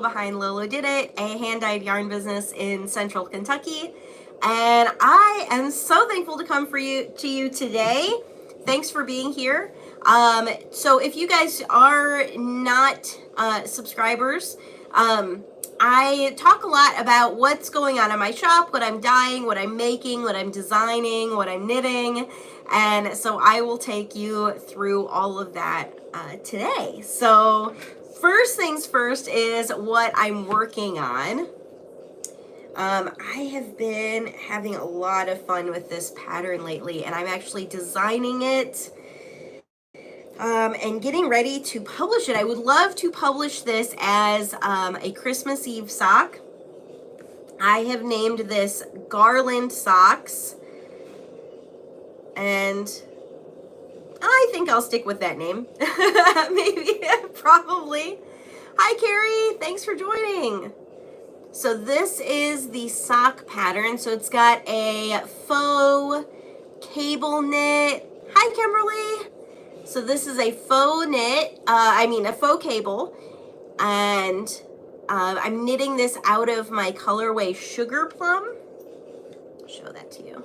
behind Lolodidit, a hand-dyed yarn business in central Kentucky. And I am so thankful to come to you today. Thanks for being here. So if you guys are not subscribers, I talk a lot about what's going on in my shop, what I'm dyeing, what I'm making, what I'm designing, what I'm knitting. And so I will take you through all of that today. So first things first is what I'm working on. I have been having a lot of fun with this pattern lately, and I'm actually designing it and getting ready to publish it. I would love to publish this as a Christmas Eve sock. I have named this Garland Socks, and I think I'll stick with that name. Maybe, probably. Hi, Carrie. Thanks for joining. So this is the sock pattern. So it's got a faux cable knit. Hi, Kimberly. So this is a faux knit, a faux cable. And I'm knitting this out of my colorway Sugar Plum. I'll show that to you.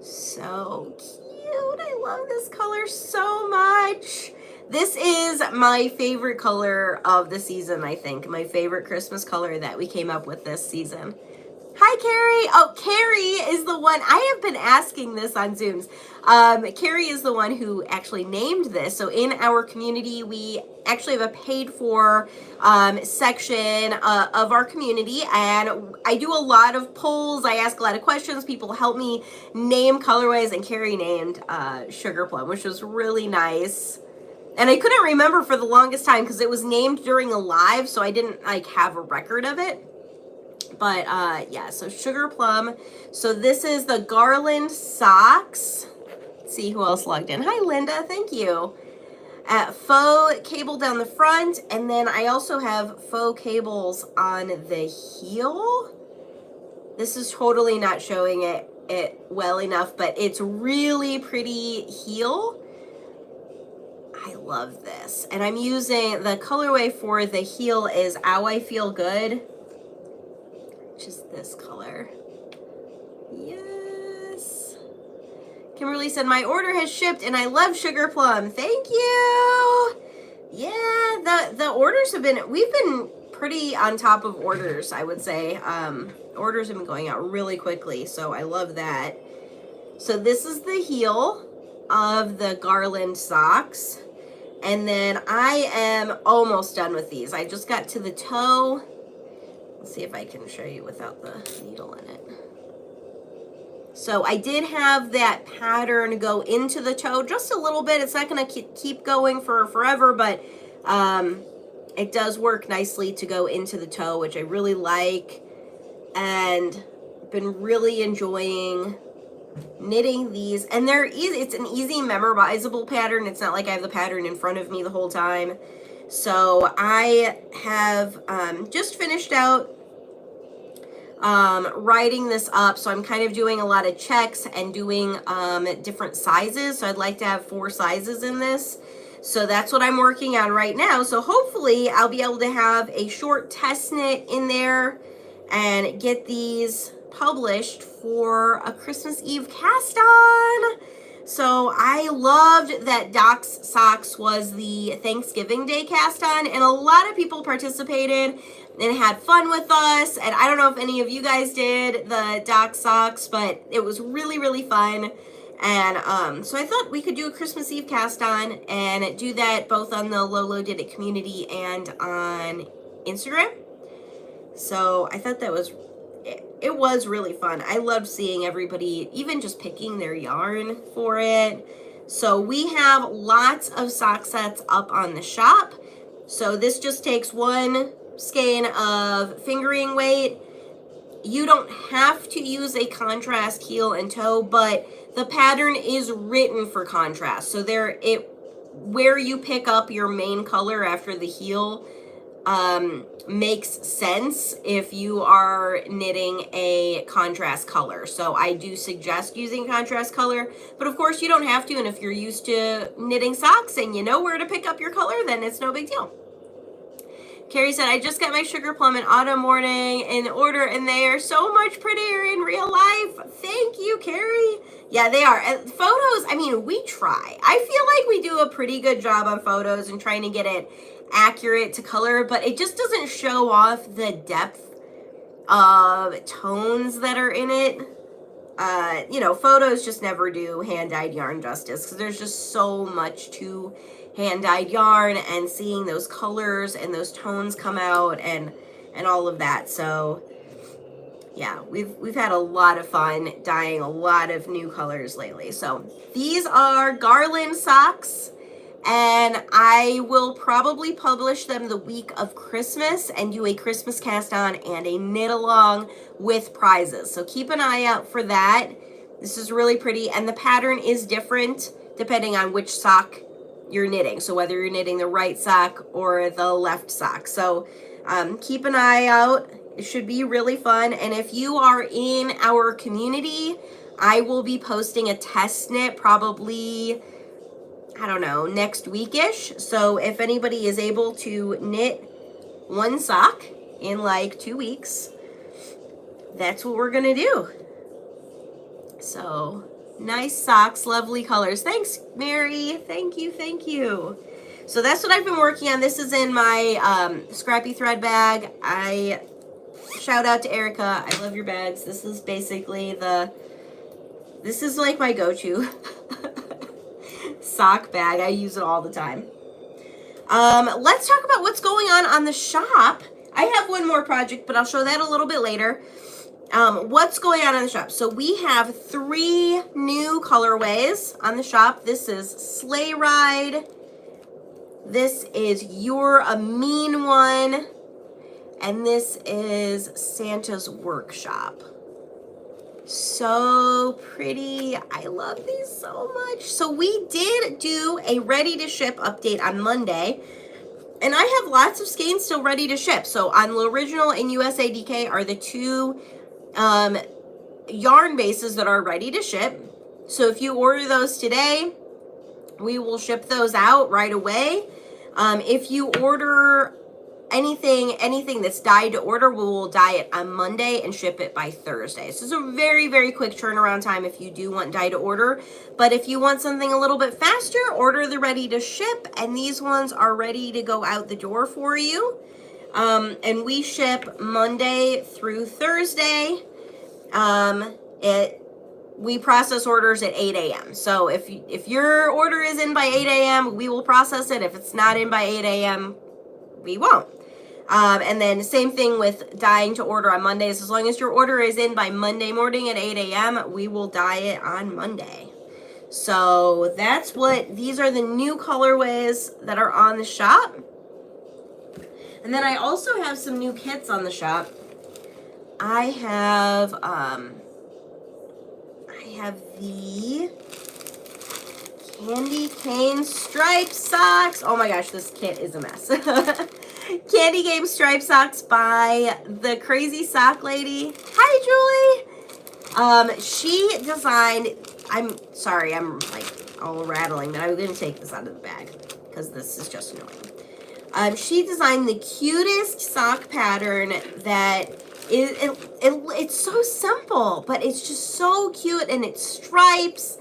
So cute. I love this color so much. This is my favorite color of the season, I think. My favorite Christmas color that we came up with this season. Hi, Carrie. Oh, Carrie is the one. I have been asking this on Zooms. Carrie is the one who actually named this. So in our community, we actually have a paid for section of our community. And I do a lot of polls. I ask a lot of questions. People help me name colorways. And Carrie named Sugar Plum, which was really nice. And I couldn't remember for the longest time because it was named during a live, so I didn't have a record of it. But yeah, so Sugar Plum. So this is the Garland Socks. Let's see who else logged in. Hi, Linda. Thank you. Faux cable down the front, and then I also have faux cables on the heel. This is totally not showing it well enough, but it's really pretty heel. I love this. And I'm using the colorway for the heel is Ow I Feel Good, which is this color. Yes. Kimberly said, my order has shipped and I love Sugar Plum. Thank you. Yeah, the orders have been, we've been pretty on top of orders, I would say. Orders have been going out really quickly, so I love that. So this is the heel of the Garland Socks. And then I am almost done with these. I just got to the toe. Let's see if I can show you without the needle in it. So I did have that pattern go into the toe just a little bit. It's not going to keep going for forever, but it does work nicely to go into the toe, which I really like. And been really enjoying knitting these, and they're easy. It's an easy memorizable pattern. It's not like I have the pattern in front of me the whole time. So I have just finished out writing this up, so I'm kind of doing a lot of checks and doing different sizes. So I'd like to have 4 sizes in this, so that's what I'm working on right now. So hopefully I'll be able to have a short test knit in there and get these published for a Christmas Eve cast on. So I loved that Doc's Socks was the Thanksgiving Day cast on, and a lot of people participated and had fun with us. And I don't know if any of you guys did the Doc Socks, but it was really, really fun. And so I thought we could do a Christmas Eve cast on and do that both on the Lolodidit community and on Instagram. So I thought that was it was really fun. I loved seeing everybody even just picking their yarn for it. So we have lots of sock sets up on the shop. So this just takes 1 skein of fingering weight. You don't have to use a contrast heel and toe, but the pattern is written for contrast. So where you pick up your main color after the heel makes sense if you are knitting a contrast color. So I do suggest using contrast color, but of course you don't have to. And if you're used to knitting socks and you know where to pick up your color, then it's no big deal. Carrie said, I just got my sugar plum in autumn morning in order, and they are so much prettier in real life. Thank you, Carrie. Yeah, they are. Photos, I mean, we try. I feel like we do a pretty good job on photos and trying to get it accurate to color, but it just doesn't show off the depth of tones that are in it. You know, photos just never do hand-dyed yarn justice because there's just so much to hand-dyed yarn and seeing those colors and those tones come out and all of that. So yeah, we've had a lot of fun dyeing a lot of new colors lately. So these are garland socks, and I will probably publish them the week of Christmas and do a Christmas cast on and a knit along with prizes. So keep an eye out for that. This is really pretty, and the pattern is different depending on which sock you're knitting. So whether you're knitting the right sock or the left sock. So keep an eye out. It should be really fun. And if you are in our community, I will be posting a test knit probably, I don't know, next weekish. So if anybody is able to knit one sock in like 2 weeks, that's what we're gonna do. So nice socks, lovely colors. Thanks, Mary. Thank you, thank you. So that's what I've been working on. This is in my scrappy thread bag. Shout out to Erica. I love your bags. This is basically this is like my go-to sock bag. I use it all the time. Let's talk about what's going on the shop. I have one more project, but I'll show that a little bit later. What's going on in the shop? So we have 3 new colorways on the shop. This is Sleigh Ride. This is You're a Mean One. And this is Santa's Workshop. So pretty. I love these so much. So we did do a ready to ship update on Monday. And I have lots of skeins still ready to ship. So on L'Original and USADK are the 2 yarn bases that are ready to ship. So if you order those today, we will ship those out right away. If you order anything that's dyed to order, we will dye it on Monday and ship it by Thursday. So it's a very, very quick turnaround time if you do want dye to order. But if you want something a little bit faster, order the ready to ship, and these ones are ready to go out the door for you. And we ship Monday through Thursday. We process orders at 8 a.m. So if your order is in by 8 a.m., we will process it. If it's not in by 8 a.m., we won't. And then same thing with dyeing to order on Mondays. As long as your order is in by Monday morning at 8 a.m., we will dye it on Monday. So that's what, these are the new colorways that are on the shop. And then I also have some new kits on the shop. I have the Candy Cane Stripe Socks. Oh my gosh, this kit is a mess. Candy Cane Stripe Socks by the Crazy Sock Lady. Hi, Julie. She designed, I'm sorry, I'm like all rattling, but I'm going to take this out of the bag because this is just annoying. She designed the cutest sock pattern that it's so simple, but it's just so cute, and it's stripes,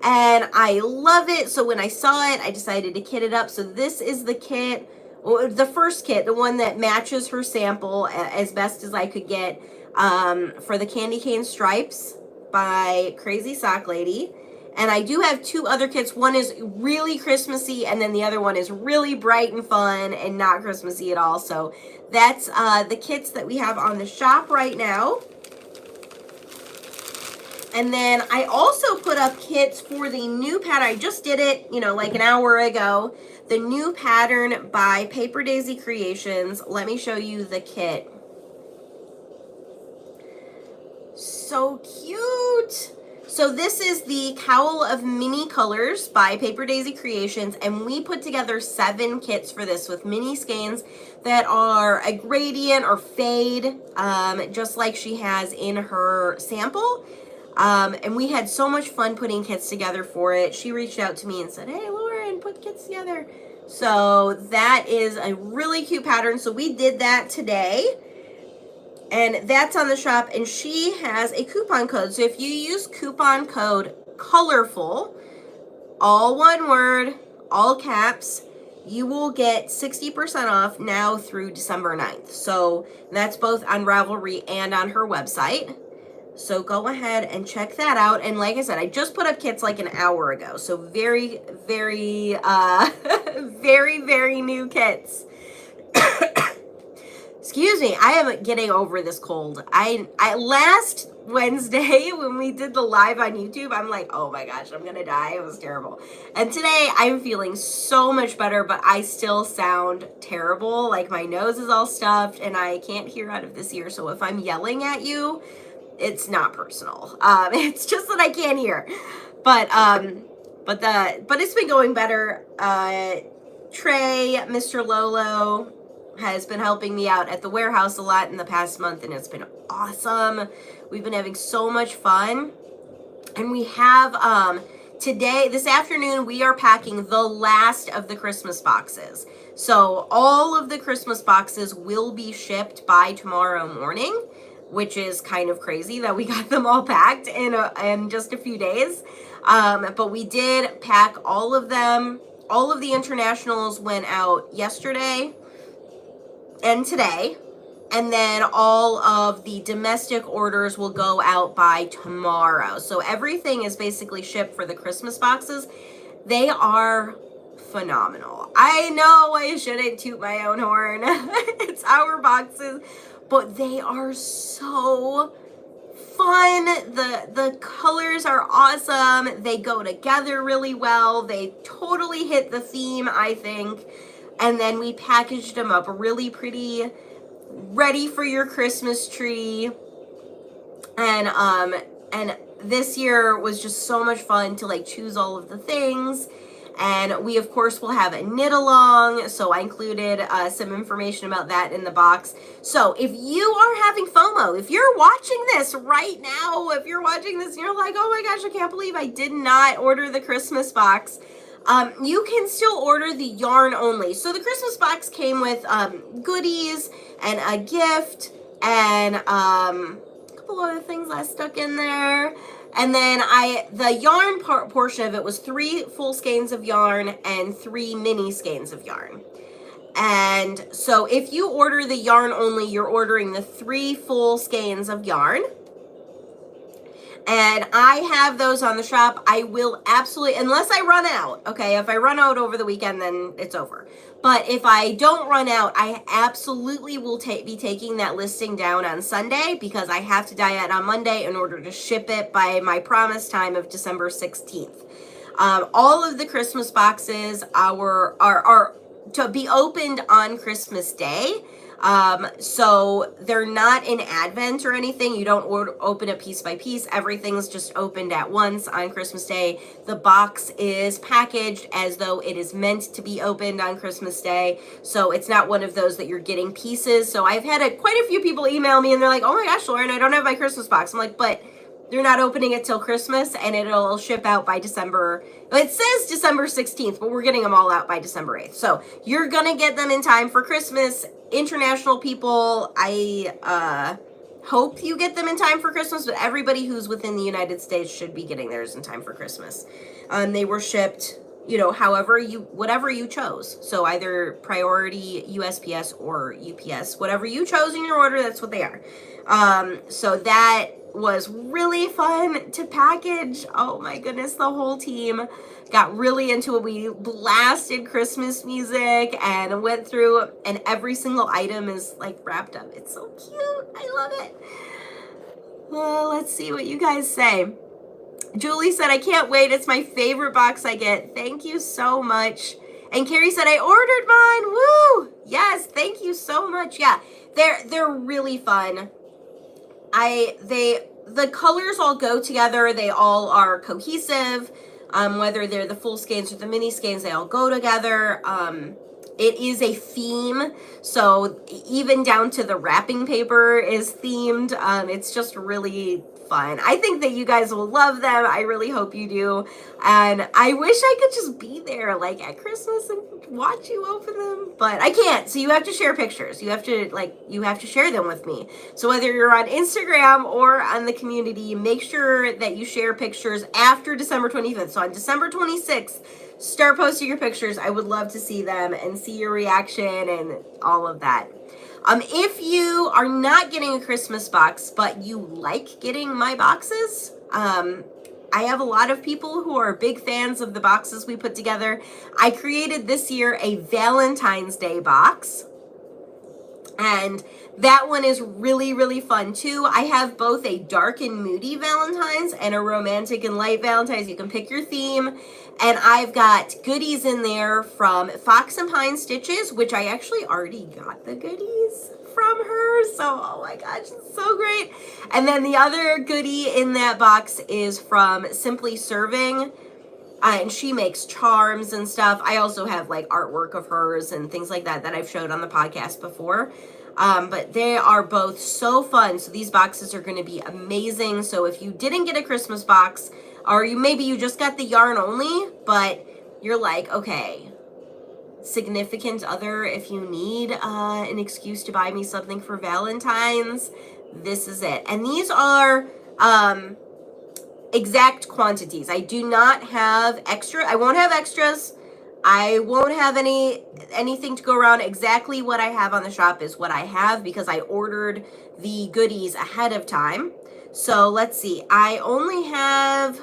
and I love it. So when I saw it, I decided to kit it up. So this is the kit, or the first kit, the one that matches her sample as best as I could get, for the Candy Cane Stripes by Crazy Sock Lady. And I do have 2 other kits. One is really Christmassy, and then the other one is really bright and fun and not Christmassy at all. So that's the kits that we have on the shop right now. And then I also put up kits for the new pattern. I just did it, like an hour ago. The new pattern by Paper Daisy Creations. Let me show you the kit. So cute. So this is the Cowl of Mini Colors by Paper Daisy Creations, and we put together 7 kits for this with mini skeins that are a gradient or fade, just like she has in her sample. And we had so much fun putting kits together for it. She reached out to me and said, hey, Lauren, put kits together. So that is a really cute pattern. So we did that today. And that's on the shop. And she has a coupon code. So if you use coupon code COLORFUL, all one word, all caps, you will get 60% off now through December 9th. So that's both on Ravelry and on her website. So go ahead and check that out. And like I said, I just put up kits like an hour ago. So very, very, very, very new kits. Excuse me, I am getting over this cold. I last Wednesday when we did the live on YouTube, I'm like, oh my gosh, I'm gonna die. It was terrible. And today I'm feeling so much better, but I still sound terrible. Like my nose is all stuffed and I can't hear out of this ear. So if I'm yelling at you, it's not personal. It's just that I can't hear. But it's been going better. Trey, Mr. Lolo, has been helping me out at the warehouse a lot in the past month, and it's been awesome. We've been having so much fun. And we have today, this afternoon, we are packing the last of the Christmas boxes. So all of the Christmas boxes will be shipped by tomorrow morning, which is kind of crazy that we got them all packed in just a few days. But we did pack all of them. All of the internationals went out yesterday and today, and then all of the domestic orders will go out by tomorrow. So everything is basically shipped for the Christmas boxes. They are phenomenal. I know I shouldn't toot my own horn. It's our boxes, but they are so fun. The colors are awesome. They go together really well. They totally hit the theme, I think. And then we packaged them up really pretty, ready for your Christmas tree. And this year was just so much fun to like choose all of the things. And we, of course, will have a knit along. So I included some information about that in the box. So if you are having FOMO, if you're watching this right now, if you're watching this and you're like, oh my gosh, I can't believe I did not order the Christmas box, you can still order the yarn only. So the Christmas box came with goodies and a gift and a couple other things I stuck in there. And then the yarn portion of it was 3 full skeins of yarn and 3 mini skeins of yarn. And so if you order the yarn only, you're ordering the 3 full skeins of yarn. And I have those on the shop. I will absolutely, unless I run out, okay? If I run out over the weekend, then it's over. But if I don't run out, I absolutely will be taking that listing down on Sunday because I have to diet on Monday in order to ship it by my promise time of December 16th. All of the Christmas boxes are to be opened on Christmas Day. So they're not in Advent or anything. You don't open it piece by piece. Everything's just opened at once on Christmas Day. The box is packaged as though it is meant to be opened on Christmas Day. So it's not one of those that you're getting pieces. So I've had quite a few people email me and they're like, oh my gosh, Lauren, I don't have my Christmas box. I'm like, but they're not opening it till Christmas and it'll ship out by December. It says December 16th, but we're getting them all out by December 8th. So you're going to get them in time for Christmas. International people, I hope you get them in time for Christmas, but everybody who's within the United States should be getting theirs in time for Christmas. They were shipped, whatever you chose. So either priority USPS or UPS, whatever you chose in your order, that's what they are. So that was really fun to package. Oh my goodness, the whole team got really into it. We blasted Christmas music and went through, and every single item is like wrapped up. It's so cute. I love it. Well, let's see what you guys say. Julie said, I can't wait. It's my favorite box I get. Thank you so much. And Carrie said, I ordered mine. Woo! Yes, thank you so much. Yeah, they're really fun. The colors all go together. They all are cohesive. Whether they're the full skeins or the mini skeins, they all go together. It is a theme, so even down to the wrapping paper is themed. It's just really fun. I think that you guys will love them. I really hope you do. And I wish I could just be there like at Christmas and watch you open them, but I can't. So you have to share pictures. You have to share them with me. So whether you're on Instagram or on the community, make sure that you share pictures after December 25th. So on December 26th, start posting your pictures. I would love to see them and see your reaction and all of that. If you are not getting a Christmas box, but you like getting my boxes, I have a lot of people who are big fans of the boxes we put together. I created this year a Valentine's Day box, and that one is really, really fun too. I have both a dark and moody Valentine's and a romantic and light Valentine's. You can pick your theme. And I've got goodies in there from Fox and Pine Stitches, which I actually already got the goodies from her. So, oh my gosh, it's so great. And then the other goodie in that box is from Simply Serving. And she makes charms and stuff. I also have like artwork of hers and things like that that I've showed on the podcast before. But they are both so fun. So these boxes are going to be amazing. So if you didn't get a Christmas box, or maybe you just got the yarn only, but you're like, okay, significant other, if you need an excuse to buy me something for Valentine's, this is it. And these are exact quantities. I do not have extra. I won't have extras. I won't have anything to go around. Exactly what I have on the shop is what I have because I ordered the goodies ahead of time. So let's see. I only have,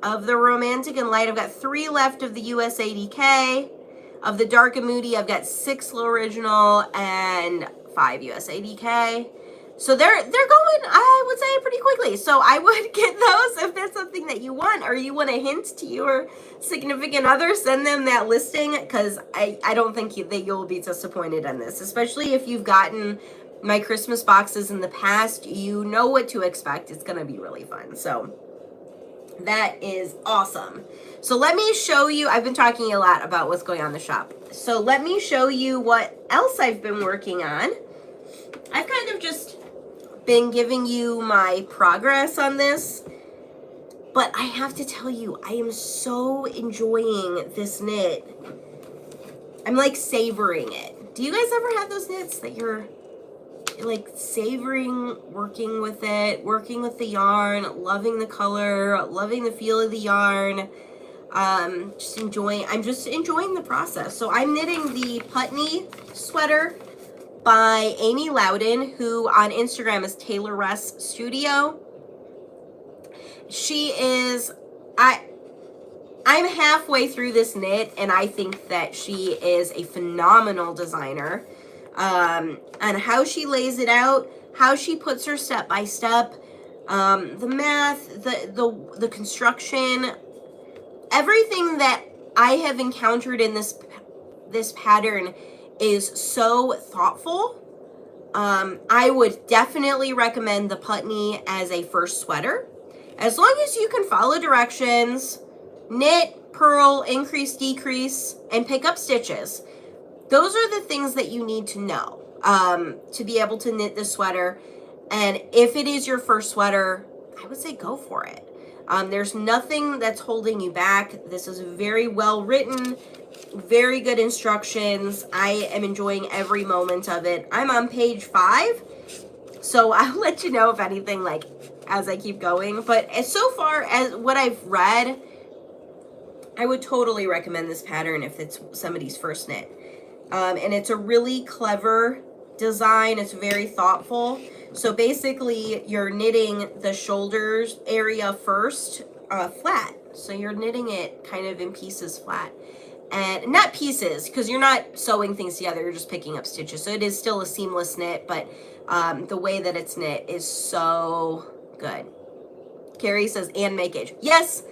of the romantic and light, I've got 3 left of the US ADK. Of the dark and moody, I've got 6 original and 5 US ADK. So they're going, I would say, pretty quickly. So I would get those if that's something that you want, or you want a hint to your significant other, send them that listing, because I don't think that you'll be disappointed in this, especially if you've gotten my Christmas boxes in the past. You know what to expect. It's going to be really fun. So that is awesome. So let me show you, I've been talking a lot about what's going on in the shop. So let me show you what else I've been working on. I've kind of just been giving you my progress on this, but I have to tell you, I am so enjoying this knit. I'm like savoring it. Do you guys ever have those knits that you're like savoring working with it, working with the yarn, loving the color, loving the feel of the yarn, I'm just enjoying the process. So I'm knitting the Putney sweater by Amy Loudon, who on Instagram is Taylor Ress Studio. She is, I'm halfway through this knit, and I think that she is a phenomenal designer. And how she lays it out, how she puts her step by step, the math, the construction, everything that I have encountered in this pattern is so thoughtful. I would definitely recommend the Putney as a first sweater. As long as you can follow directions, knit, purl, increase, decrease, and pick up stitches. Those are the things that you need to know to be able to knit this sweater. And if it is your first sweater, I would say go for it. There's nothing that's holding you back. This is very well written, very good instructions. I am enjoying every moment of it. I'm on page 5, so I'll let you know if anything, like, as I keep going. But so far as what I've read, I would totally recommend this pattern if it's somebody's first knit. And it's a really clever design. It's very thoughtful. So basically, you're knitting the shoulders area first flat. So you're knitting it kind of in pieces flat. And not pieces, because you're not sewing things together. You're just picking up stitches. So it is still a seamless knit, but the way that it's knit is so good. Carrie says, and make gauge. Yes,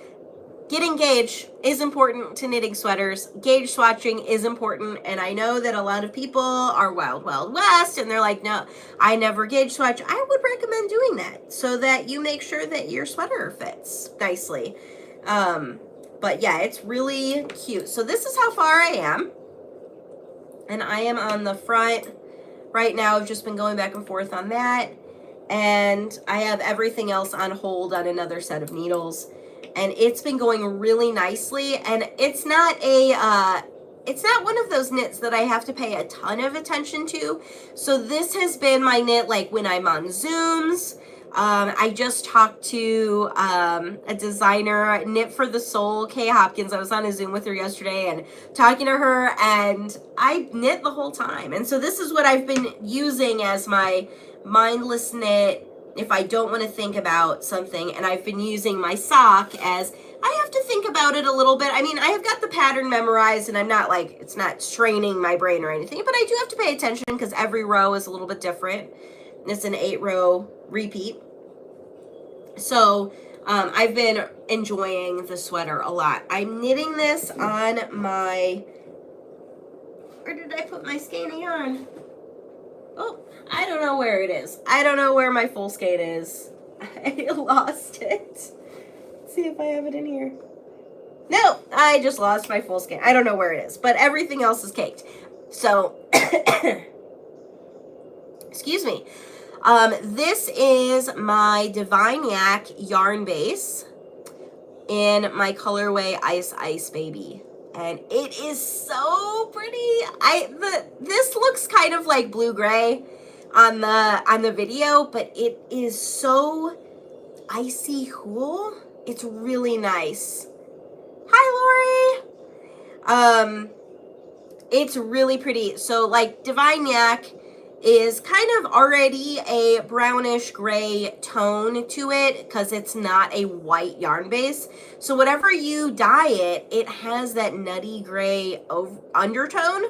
getting gauge is important to knitting sweaters. Gauge swatching is important. And I know that a lot of people are wild, wild west, and they're like, no, I never gauge swatch. I would recommend doing that so that you make sure that your sweater fits nicely. But yeah, it's really cute. So this is how far I am. And I am on the front right now. I've just been going back and forth on that. And I have everything else on hold on another set of needles. And it's been going really nicely. And it's not one of those knits that I have to pay a ton of attention to. So this has been my knit like when I'm on Zooms. I just talked to a designer, Knit for the Soul, Kay Hopkins. I was on a Zoom with her yesterday and talking to her, and I knit the whole time. And so this is what I've been using as my mindless knit if I don't want to think about something. And I've been using my sock as I have to think about it a little bit. I mean, I have got the pattern memorized, and I'm not like, it's not straining my brain or anything, but I do have to pay attention because every row is a little bit different. It's an 8-row repeat. So I've been enjoying the sweater a lot. I'm knitting this on my, where did I put my skein yarn? Oh, I don't know where it is. I don't know where my full skein is. I lost it. Let's see if I have it in here. No, I just lost my full skein. I don't know where it is, but everything else is caked. So, excuse me. This is my Divine Yak yarn base in my colorway Ice Ice Baby. And it is so pretty. This looks kind of like blue-gray on the video, but it is so icy cool. It's really nice. Hi, Lori. It's really pretty. So like Divine Yak is kind of already a brownish gray tone to it because it's not a white yarn base. So whatever you dye it, it has that nutty gray undertone.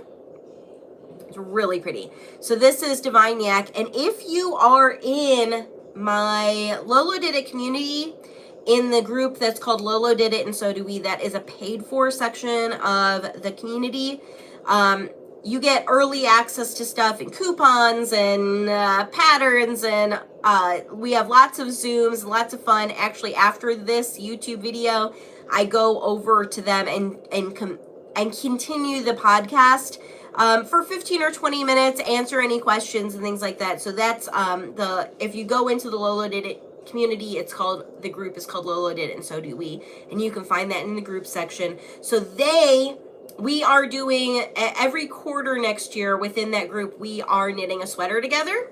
It's really pretty. So this is Divine Yak. And if you are in my Lolodidit community, in the group that's called Lolodidit and So Do We, that is a paid for section of the community. You get early access to stuff and coupons and patterns, and we have lots of Zooms, lots of fun. Actually, after this YouTube video, I go over to them and continue the podcast for 15 or 20 minutes, answer any questions and things like that. So that's if you go into the Lolodidit community, the group is called Lolodidit and So Do We, and you can find that in the group section. So we are doing every quarter next year within that group, we are knitting a sweater together.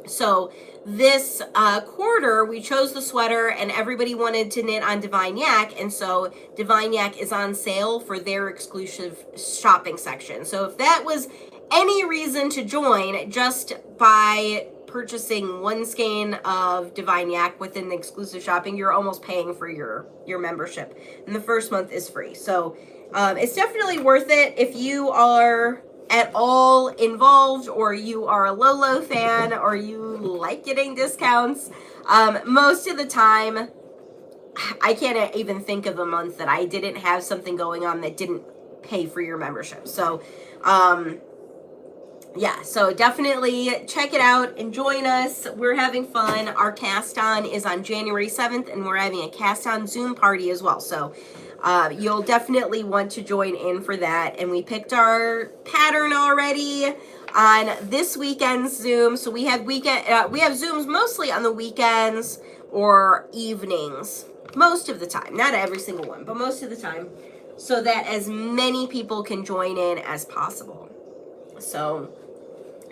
So this quarter, we chose the sweater and everybody wanted to knit on Divine Yak. And so Divine Yak is on sale for their exclusive shopping section. So if that was any reason to join, just by purchasing one skein of Divine Yak within the exclusive shopping, you're almost paying for your membership. And the first month is free. So it's definitely worth it if you are at all involved, or you are a Lolo fan, or you like getting discounts. Most of the time, I can't even think of a month that I didn't have something going on that didn't pay for your membership. So, yeah, so definitely check it out and join us. We're having fun. Our cast on is on January 7th, and we're having a cast on Zoom party as well. So you'll definitely want to join in for that. And we picked our pattern already on this weekend's Zoom. So we have we have Zooms mostly on the weekends or evenings, most of the time. Not every single one, but most of the time, so that as many people can join in as possible. So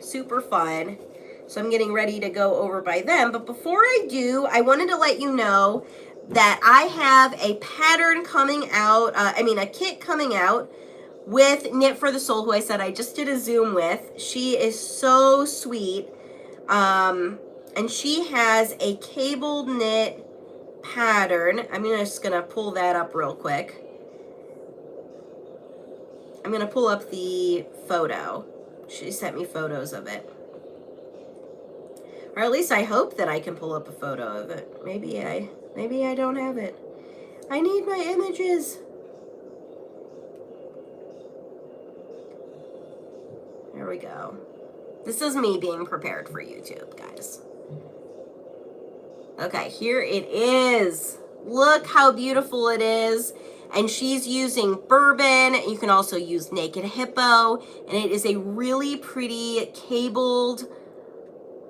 super fun. So I'm getting ready to go over by them. But before I do, I wanted to let you know that I have a pattern coming out, a kit coming out with Knit for the Soul, who I said I just did a Zoom with. She is so sweet. And she has a cabled knit pattern. I'm just going to pull that up real quick. I'm going to pull up the photo. She sent me photos of it. Or at least I hope that I can pull up a photo of it. Maybe I don't have it. I need my images. There we go. This is me being prepared for YouTube, guys. Okay, here it is. Look how beautiful it is. And she's using bourbon. You can also use naked hippo. And it is a really pretty cabled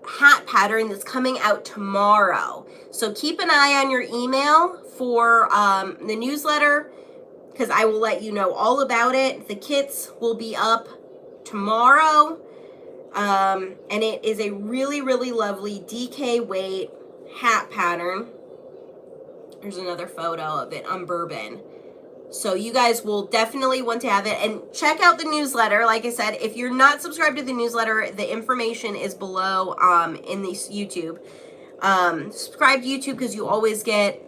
hat pattern that's coming out tomorrow. So keep an eye on your email for the newsletter, because I will let you know all about it. The kits will be up tomorrow. And it is a really, really lovely DK weight hat pattern. There's another photo of it on bourbon. So you guys will definitely want to have it. And check out the newsletter. Like I said, if you're not subscribed to the newsletter, the information is below in this YouTube. Subscribe to YouTube because you always get,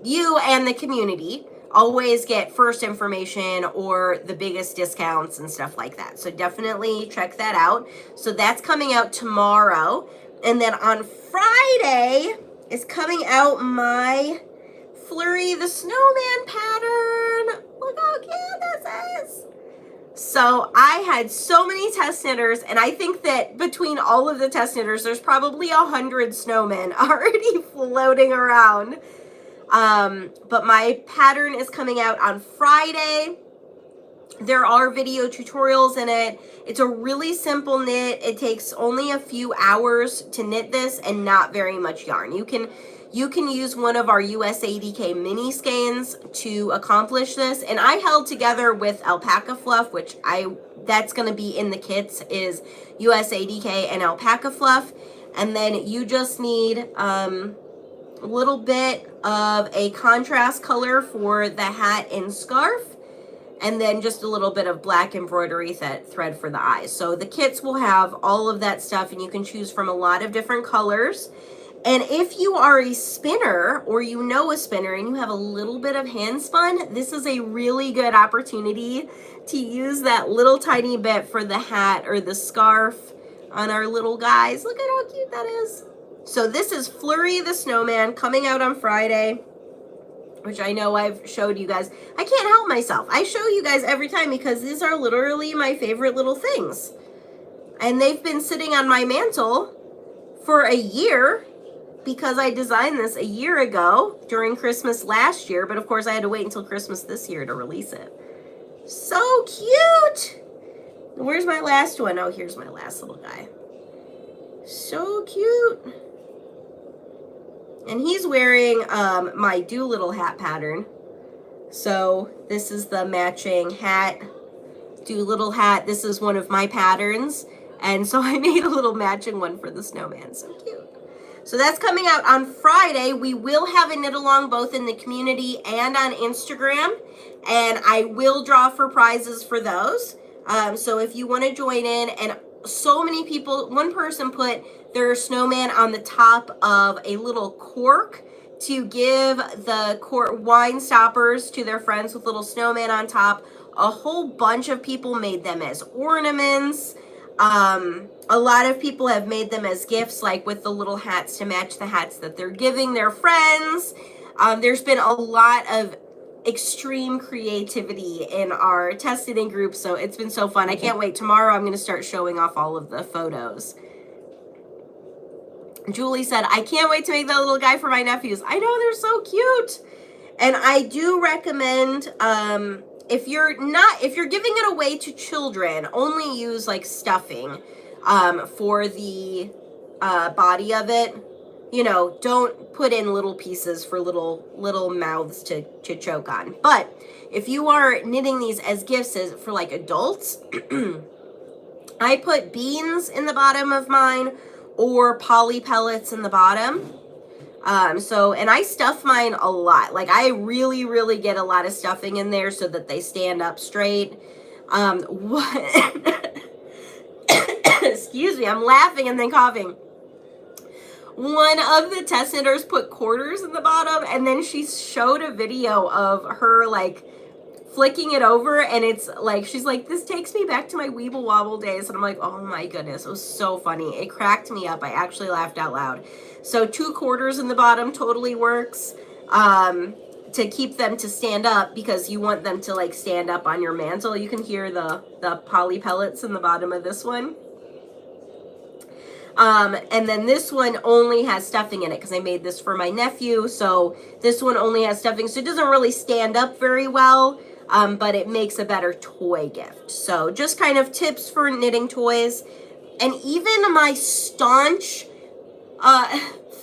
you and the community always get first information or the biggest discounts and stuff like that. So definitely check that out. So that's coming out tomorrow. And then on Friday is coming out my Flurry the Snowman pattern. Look how cute this is. So I had so many test knitters, and I think that between all of the test knitters, there's probably 100 snowmen already floating around. But my pattern is coming out on Friday. There are video tutorials in it. It's a really simple knit. It takes only a few hours to knit this and not very much yarn. You can use one of our USADK mini skeins to accomplish this. And I held together with alpaca fluff, which that's going to be in the kits, is USADK and alpaca fluff. And then you just need a little bit of a contrast color for the hat and scarf, and then just a little bit of black embroidery thread for the eyes. So the kits will have all of that stuff, and you can choose from a lot of different colors. And if you are a spinner, or you know a spinner, and you have a little bit of hand spun, this is a really good opportunity to use that little tiny bit for the hat or the scarf on our little guys. Look at how cute that is. So this is Flurry the Snowman, coming out on Friday, which I know I've showed you guys. I can't help myself. I show you guys every time because these are literally my favorite little things. And they've been sitting on my mantle for a year because I designed this a year ago during Christmas last year. But of course I had to wait until Christmas this year to release it. So cute. Where's my last one? Oh, here's my last little guy. So cute. And he's wearing my Doolittle hat pattern. So this is the matching hat, Doolittle hat. This is one of my patterns. And so I made a little matching one for the snowman. So cute. So that's coming out on Friday. We will have a knit along both in the community and on Instagram. And I will draw for prizes for those. So if you want to join in, and so many people, one person put their snowman on the top of a little cork to give the cork wine stoppers to their friends with little snowman on top. A whole bunch of people made them as ornaments. A lot of people have made them as gifts, like with the little hats to match the hats that they're giving their friends. There's been a lot of extreme creativity in our test knitting group, so it's been so fun. I can't wait. Tomorrow I'm going to start showing off all of the photos. Julie said, I can't wait to make that little guy for my nephews. I know, they're so cute. And I do recommend, if you're giving it away to children, only use like stuffing for the body of it. You know, don't put in little pieces for little mouths to choke on. But if you are knitting these as gifts for like adults, I put beans in the bottom of mine or poly pellets in the bottom. And I stuff mine a lot. Like I really, really get a lot of stuffing in there so that they stand up straight. Excuse me, I'm laughing and then coughing. One of the test knitters put quarters in the bottom, and then she showed a video of her like flicking it over, and it's like, she's like, this takes me back to my Weeble Wobble days. And I'm like, oh my goodness, it was so funny. It cracked me up. I actually laughed out loud. So 2 quarters in the bottom totally works to keep them to stand up, because you want them to like stand up on your mantle. You can hear the poly pellets in the bottom of this one. And then this one only has stuffing in it because I made this for my nephew. So this one only has stuffing. So it doesn't really stand up very well, but it makes a better toy gift. So just kind of tips for knitting toys. And even my staunch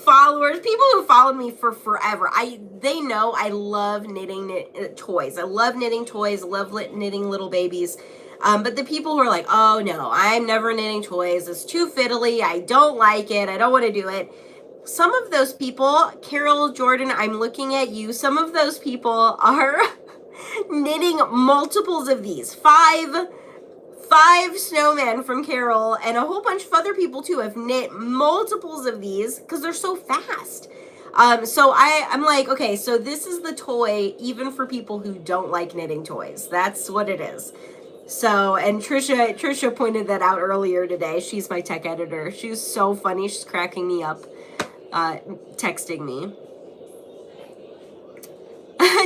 followers, people who followed me for forever, they know I love knitting toys. I love knitting toys, love knitting little babies. But the people who are like, oh no, I'm never knitting toys. It's too fiddly. I don't like it. I don't want to do it. Some of those people, Carol, Jordan, I'm looking at you. Some of those people are knitting multiples of these. Five snowmen from Carol and a whole bunch of other people too have knit multiples of these because they're so fast. So I'm like, okay, so this is the toy even for people who don't like knitting toys. That's what it is. So, and Trisha pointed that out earlier today. She's my tech editor. She was so funny. She's cracking me up, texting me.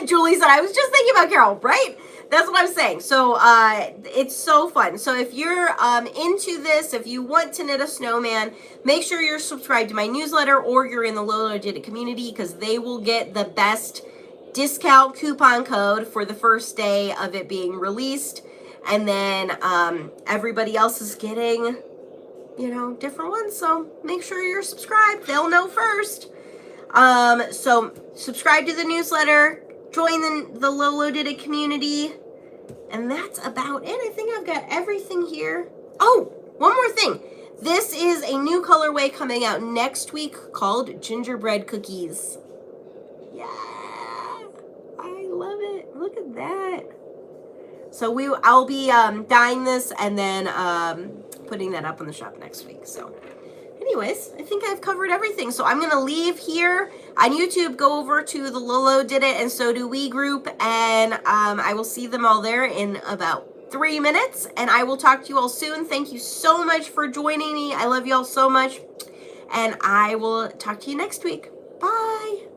Julie said, I was just thinking about Carol, right? That's what I'm saying. So it's so fun. So if you're into this, if you want to knit a snowman, make sure you're subscribed to my newsletter or you're in the Lolodidit community because they will get the best discount coupon code for the first day of it being released. And then everybody else is getting, different ones. So make sure you're subscribed. They'll know first. So subscribe to the newsletter, join the Lolodidit community, and that's about it. I think I've got everything here. Oh, one more thing. This is a new colorway coming out next week called gingerbread cookies. Yeah, I love it. Look at that. So I'll be dyeing this and then putting that up on the shop next week. So anyways, I think I've covered everything. So I'm going to leave here on YouTube, go over to the Lolodidit and So Do We group, and I will see them all there in about 3 minutes, and I will talk to you all soon. Thank you so much for joining me. I love you all so much, and I will talk to you next week. Bye.